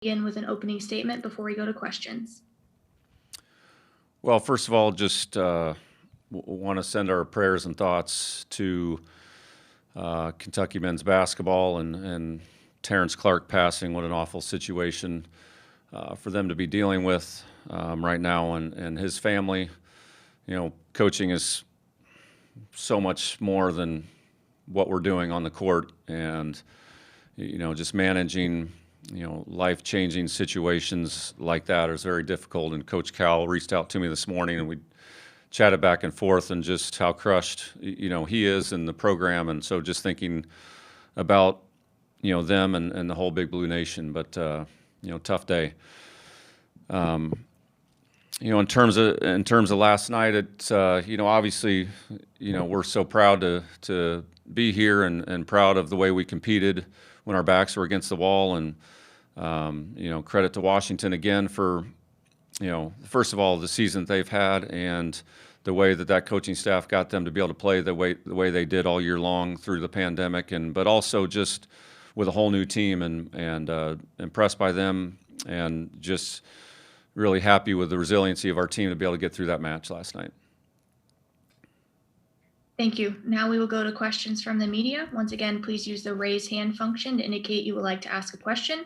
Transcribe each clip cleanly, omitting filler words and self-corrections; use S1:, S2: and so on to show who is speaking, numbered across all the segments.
S1: begin with an opening statement before we go to questions.
S2: Well, first of all, just want to send our prayers and thoughts to Kentucky men's basketball and Terrence Clark passing. What an awful situation for them to be dealing with right now, and his family. You know, coaching is so much more than what we're doing on the court, and just managing life-changing situations like that is very difficult. And Coach Cal reached out to me this morning, and we chatted back and forth, and just how crushed he is in the program. And so just thinking about them and the whole Big Blue Nation. But tough day. In terms of last night, it's obviously we're so proud to be here and proud of the way we competed when our backs were against the wall. And credit to Washington again for first of all the season they've had, and the way that coaching staff got them to be able to play the way they did all year long through the pandemic, but also just with a whole new team, and impressed by them, and just really happy with the resiliency of our team to be able to get through that match last night.
S1: Thank you. Now we will go to questions from the media. Once again, please use the raise hand function to indicate you would like to ask a question.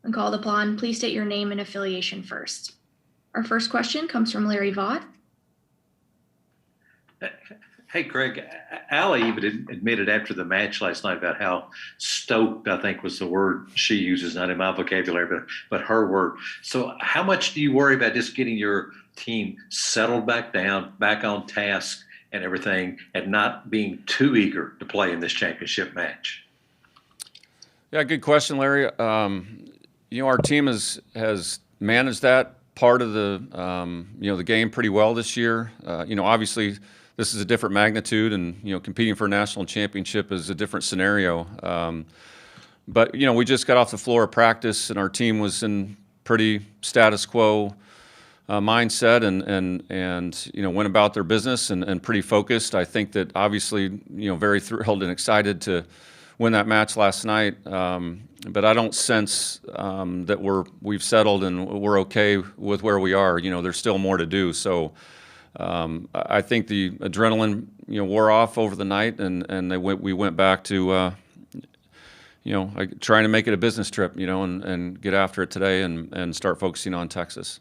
S1: When called upon, please state your name and affiliation first. Our first question comes from Larry Vaught.
S3: Hey, Craig, Allie even admitted after the match last night about how stoked, I think was the word she uses, not in my vocabulary, but her word. So how much do you worry about just getting your team settled back down, back on task and everything, and not being too eager to play in this championship match?
S2: Yeah, good question, Larry. Our team has managed that part of the game pretty well this year. Obviously this is a different magnitude, and competing for a national championship is a different scenario. But we just got off the floor of practice, and our team was in pretty status quo mindset, and went about their business and pretty focused. I think that obviously very thrilled and excited to win that match last night. But I don't sense that we've settled and we're okay with where we are. There's still more to do. So I think the adrenaline wore off over the night, and we went back to trying to make it a business trip, and get after it today and start focusing on Texas.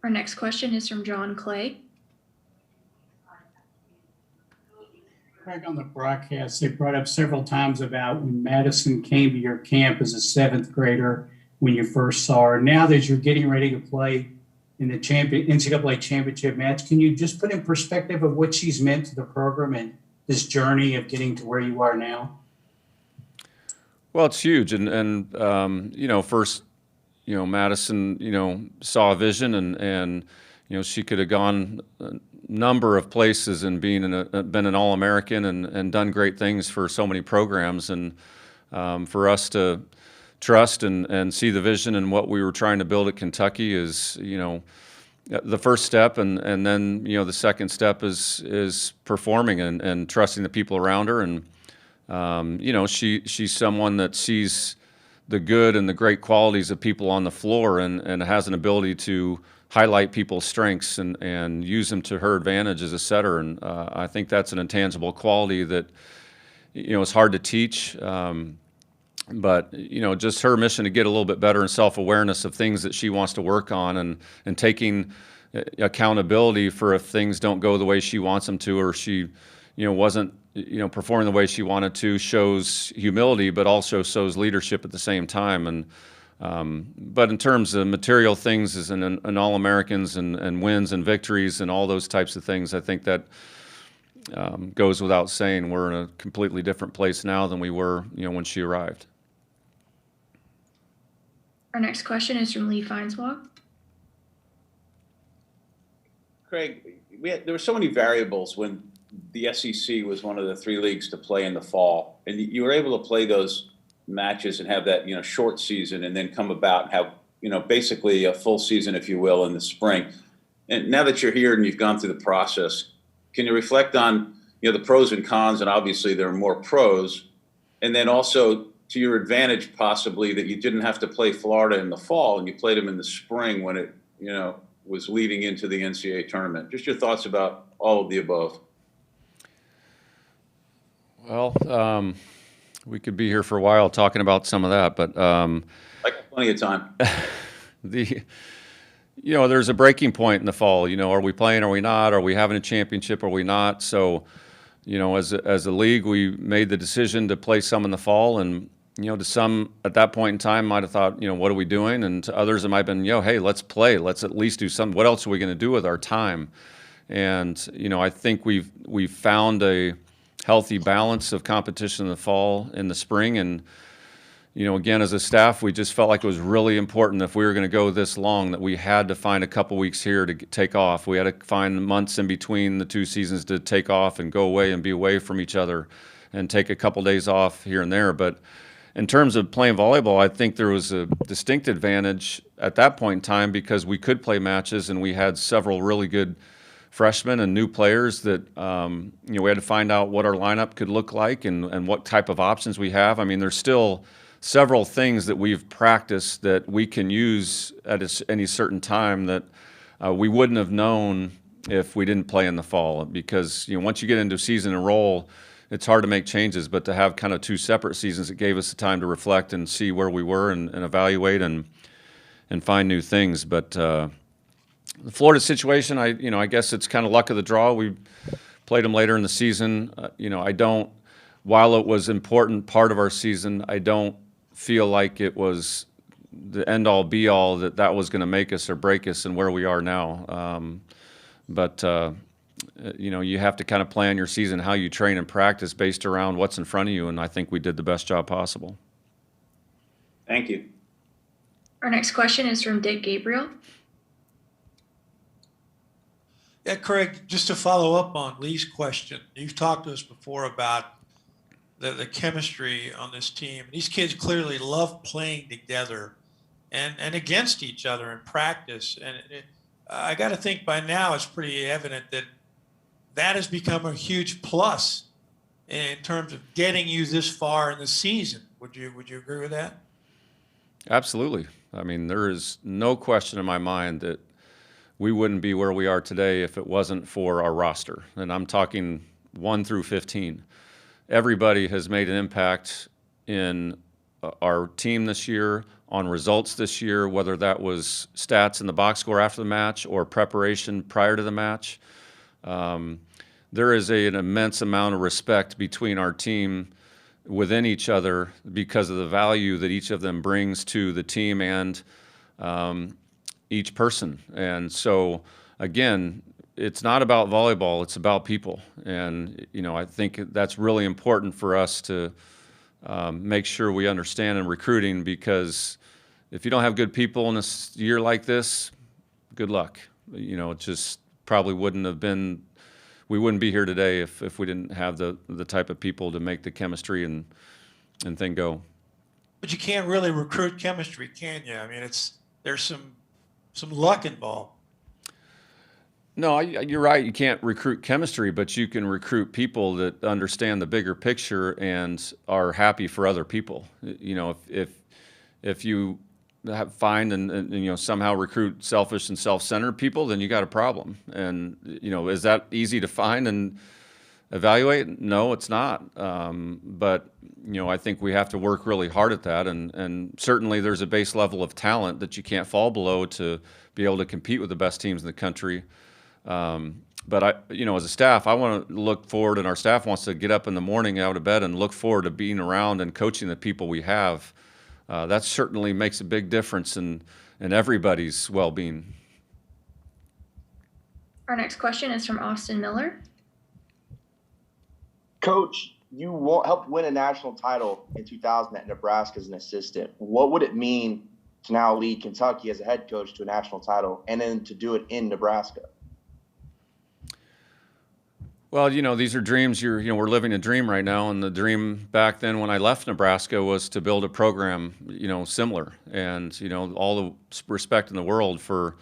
S1: Our next question is from John Clay.
S4: Craig, on the broadcast, they brought up several times about when Madison came to your camp as a seventh grader when you first saw her. Now that you're getting ready to play in the NCAA championship match, can you just put in perspective of what she's meant to the program and this journey of getting to where you are now?
S2: Well, it's huge, and first, Madison, saw a vision, and she could have gone a number of places and been an All-American and done great things for so many programs, and for us to trust and see the vision and what we were trying to build at Kentucky is the first step, and then the second step is performing and trusting the people around her. And she's someone that sees the good and the great qualities of people on the floor, and has an ability to highlight people's strengths and use them to her advantage as a setter. And I think that's an intangible quality that is hard to teach. But just her mission to get a little bit better in self-awareness of things that she wants to work on, and taking accountability for if things don't go the way she wants them to, or she wasn't performing the way she wanted to, shows humility, but also shows leadership at the same time. And but in terms of material things, as an All-Americans and wins and victories and all those types of things, I think that goes without saying. We're in a completely different place now than we were when she arrived.
S1: Our next question is from Lee Feinswag.
S5: Craig, there were so many variables when the SEC was one of the three leagues to play in the fall, and you were able to play those matches and have that short season, and then come about and have basically a full season, if you will, in the spring. And now that you're here and you've gone through the process, can you reflect on the pros and cons? And obviously there are more pros, and then also to your advantage possibly that you didn't have to play Florida in the fall and you played them in the spring when it, was leading into the NCAA tournament. Just your thoughts about all of the above.
S2: Well, we could be here for a while talking about some of that, but
S5: I got plenty of time.
S2: There's a breaking point in the fall. Are we playing? Are we not? Are we having a championship? Are we not? So, as a league, we made the decision to play some in the fall, and to some at that point in time might have thought, what are we doing? And to others, it might have been, hey, let's play. Let's at least do something. What else are we going to do with our time? And I think we've found a healthy balance of competition in the fall, in the spring, and again, as a staff, we just felt like it was really important if we were going to go this long that we had to find a couple weeks here to take off. We had to find months in between the two seasons to take off and go away and be away from each other and take a couple days off here and there. But in terms of playing volleyball, I think there was a distinct advantage at that point in time because we could play matches and we had several really good freshmen and new players that we had to find out what our lineup could look like and what type of options we have. I mean, there's still several things that we've practiced that we can use at any certain time that we wouldn't have known if we didn't play in the fall, because once you get into season and roll, it's hard to make changes, but to have kind of two separate seasons, it gave us the time to reflect and see where we were and evaluate and find new things. But the Florida situation, I guess it's kind of luck of the draw. We played them later in the season. While it was an important part of our season, I don't feel like it was the end-all, be-all that was going to make us or break us and where we are now. But you have to kind of plan your season, how you train and practice based around what's in front of you, and I think we did the best job possible.
S5: Thank you.
S1: Our next question is from Dick Gabriel.
S6: Yeah, Craig, just to follow up on Lee's question, you've talked to us before about the chemistry on this team. These kids clearly love playing together and against each other in practice. And I got to think by now it's pretty evident that has become a huge plus in terms of getting you this far in the season. Would you agree with that?
S2: Absolutely. I mean, there is no question in my mind that we wouldn't be where we are today if it wasn't for our roster. And I'm talking 1 through 15. Everybody has made an impact in our team this year, on results this year, whether that was stats in the box score after the match or preparation prior to the match. There is an immense amount of respect between our team within each other because of the value that each of them brings to the team and each person. And so, again, it's not about volleyball, it's about people. And, I think that's really important for us to make sure we understand in recruiting, because if you don't have good people in a year like this, good luck. It just probably wouldn't have been, we wouldn't be here today if we didn't have the type of people to make the chemistry and thing go.
S6: But you can't really recruit chemistry, can you? I mean, there's some luck involved.
S2: No, you're right. You can't recruit chemistry, but you can recruit people that understand the bigger picture and are happy for other people. If you find and somehow recruit selfish and self-centered people, then you got a problem. And is that easy to find and evaluate? No, it's not. But I think we have to work really hard at that. And certainly there's a base level of talent that you can't fall below to be able to compete with the best teams in the country. But as a staff, I want to look forward, and our staff wants to get up in the morning out of bed and look forward to being around and coaching the people we have. That certainly makes a big difference in everybody's well-being.
S1: Our next question is from Austin Miller.
S7: Coach, you helped win a national title in 2000 at Nebraska as an assistant. What would it mean to now lead Kentucky as a head coach to a national title and then to do it in Nebraska?
S2: Well, these are dreams. We're living a dream right now, and the dream back then when I left Nebraska was to build a program, similar, and all the respect in the world for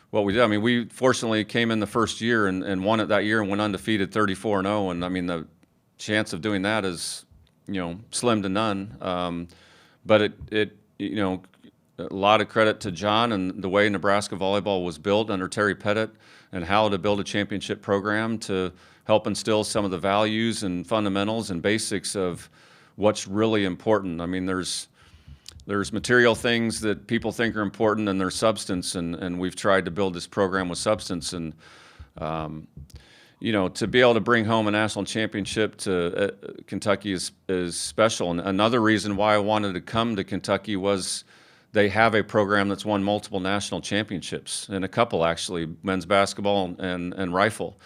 S2: what we did. I mean, we fortunately came in the first year and won it that year and went undefeated 34-0, and I mean the chance of doing that is slim to none. But a lot of credit to John and the way Nebraska volleyball was built under Terry Pettit and how to build a championship program to help instill some of the values and fundamentals and basics of what's really important. I mean, there's material things that people think are important, and there's substance, and we've tried to build this program with substance. And to be able to bring home a national championship to Kentucky is special. And another reason why I wanted to come to Kentucky was they have a program that's won multiple national championships, and a couple actually, men's basketball and rifle.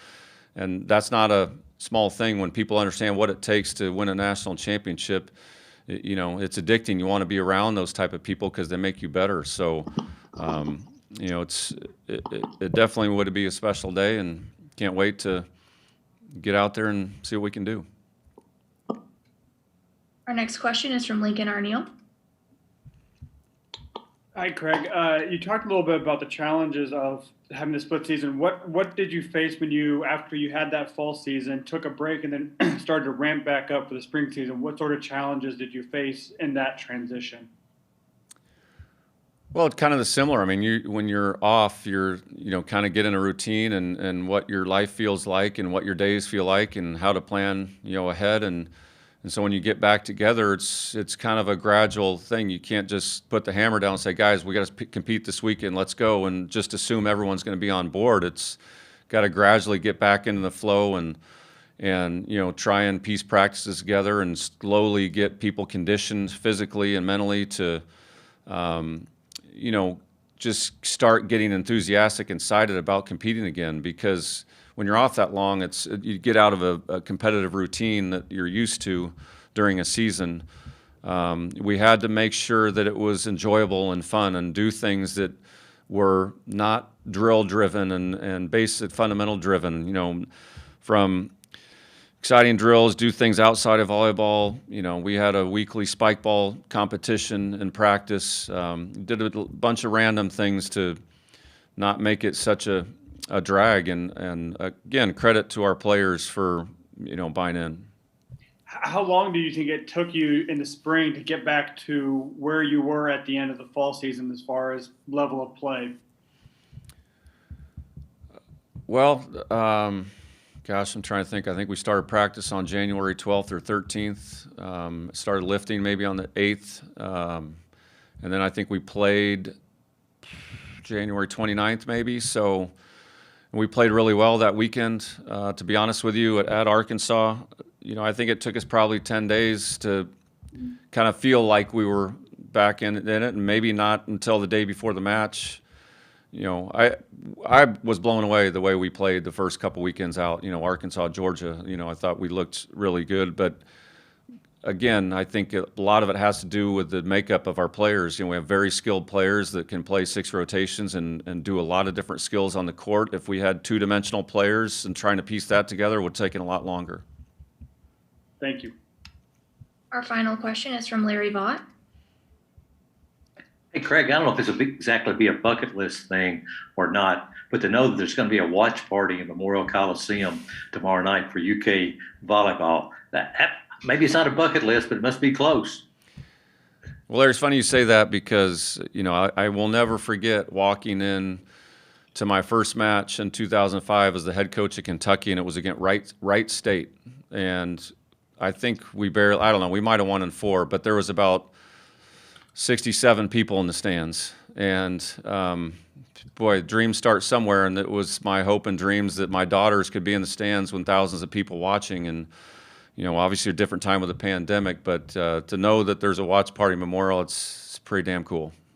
S2: And that's not a small thing when people understand what it takes to win a national championship. It's addicting. You want to be around those type of people because they make you better. So, it definitely would be a special day, and can't wait to get out there and see what we can do.
S1: Our next question is from Lincoln Arneal.
S8: Hi, Craig. You talked a little bit about the challenges of having the split season. What did you face when after you had that fall season, took a break, and then started to ramp back up for the spring season? What sort of challenges did you face in that transition?
S2: Well, it's kind of similar. I mean, when you're off, you're kind of get in a routine and what your life feels like and what your days feel like and how to plan ahead. And so when you get back together, it's kind of a gradual thing. You can't just put the hammer down and say, guys, we got to compete this weekend, let's go, and just assume everyone's going to be on board. It's got to gradually get back into the flow and try and piece practices together and slowly get people conditioned physically and mentally to just start getting enthusiastic and excited about competing again. Because when you're off that long, you get out of a competitive routine that you're used to during a season. We had to make sure that it was enjoyable and fun and do things that were not drill driven and basic fundamental driven, from exciting drills, do things outside of volleyball. We had a weekly spike ball competition and practice. Did a bunch of random things to not make it such a drag. And again, credit to our players for buying in.
S8: How long do you think it took you in the spring to get back to where you were at the end of the fall season as far as level of play?
S2: Well, gosh, I'm trying to think. I think we started practice on January 12th or 13th. Started lifting maybe on the 8th. And then I think we played January 29th maybe. So we played really well that weekend. To be honest with you, at Arkansas, I think it took us probably 10 days to kind of feel like we were back in it, and maybe not until the day before the match. I was blown away the way we played the first couple weekends out. Arkansas, Georgia. I thought we looked really good, but again, I think a lot of it has to do with the makeup of our players. We have very skilled players that can play 6 rotations and do a lot of different skills on the court. If we had 2-dimensional players and trying to piece that together would take a lot longer.
S8: Thank you.
S1: Our final question is from Larry Vaught.
S3: Hey, Craig, I don't know if this will exactly be a bucket list thing or not, but to know that there's going to be a watch party in Memorial Coliseum tomorrow night for UK volleyball, that maybe it's not a bucket list, but it must be close.
S2: Well, Larry, it's funny you say that because, I will never forget walking in to my first match in 2005 as the head coach of Kentucky, and it was against Wright State. And I think we might have won in 4, but there was about 67 people in the stands. And boy, dreams start somewhere, and it was my hope and dreams that my daughters could be in the stands when thousands of people watching. And obviously a different time with the pandemic, but to know that there's a watch party memorial, it's pretty damn cool.